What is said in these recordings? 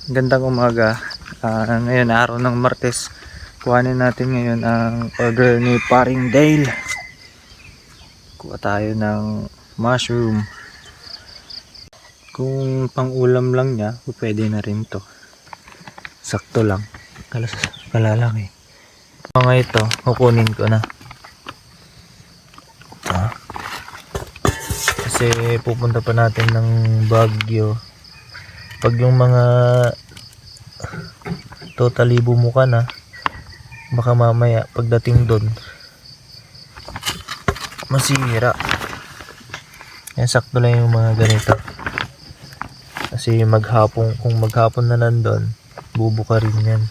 Gandang umaga. Ngayon araw ng Martes. Kuhanin natin ngayon ang order ni Paring Dale. Kuha tayo ng mushroom. Kung pang ulam lang niya, pwede na rin to. Sakto lang. Kalalaki. Mga ito, kukunin ko na. Kasi pupunta pa natin ng Baguio. Pag yung mga totally bumuka na, baka mamaya pagdating doon masira. Yan, sakto lang yung mga ganito. Kasi kung maghapon na nandun, bubuka rin yan.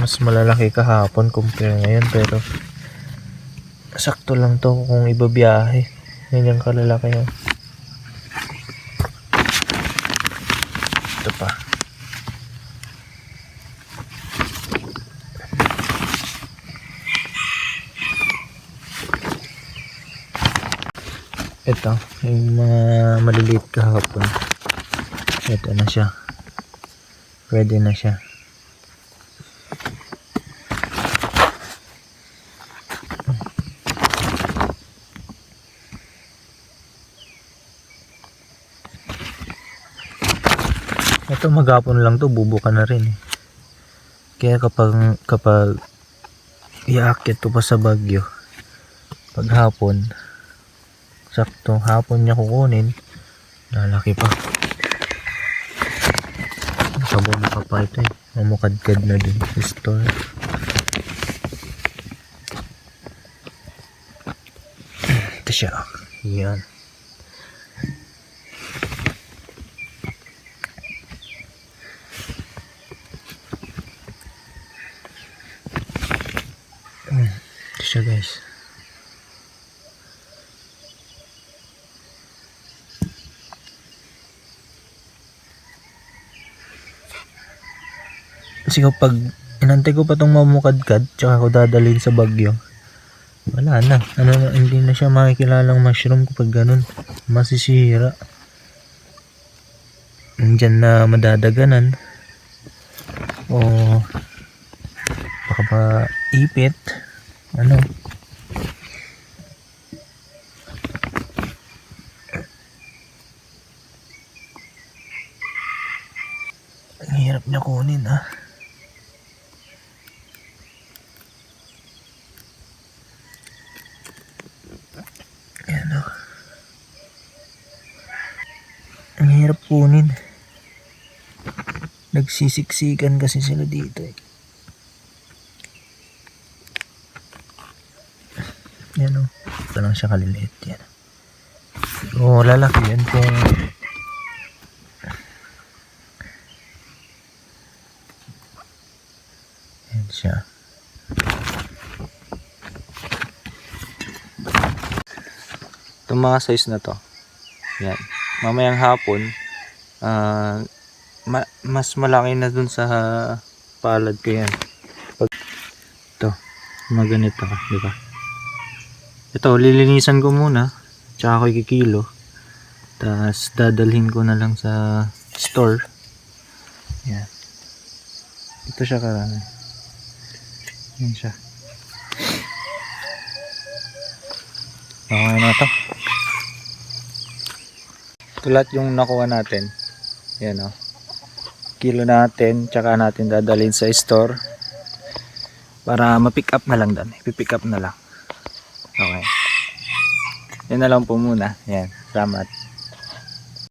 Mas malalaki kahapon compare ngayon, pero sakto lang to kung ibabiyahe. Ganyan kalalaki yan. Ito pa. Ito, yung mga maliliit kahapon. Ito na siya. Pwede na siya. Ito maghapon lang to, bubuka na rin eh. Kaya kapag iaakit to pa sa Baguio, paghapon, sakto hapon niya kukunin, lalaki pa. Nakabumaka pa ito eh. Mamukadkad na din sa store. Ito siya. Yan. Ito siya guys. Kasi kapag inantay ko pa itong mamukadkad, tsaka ako dadalhin sa Baguio, wala na. Hindi na siya makikilalang mushroom kapag ganun. Masisira. Nandyan na madadaganan. O baka pa ipit. Ang hirap niya kunin ah. Ayan o. Ang hirap kunin. Nagsisiksikan kasi sila dito eh. Yan o. Ito lang siya kaliliit yan. O lalaki yan kung yan siya. Itong mga size na to, yan, mamayang hapon mas malaki na dun sa palad ko yan. Ito mga ganito, diba? Ito lilinisan ko muna, tsaka ako ikikilo, tapos dadalhin ko na lang sa store. Yan, ito siya karami. Yan siya. Okay na to. Ito lahat yung nakuha natin. Yan o. Kilo natin, tsaka natin dadalhin sa store para ma-pick up na lang doon. I-pick up na lang. Okay. Yan na lang po muna. Yan. Salamat.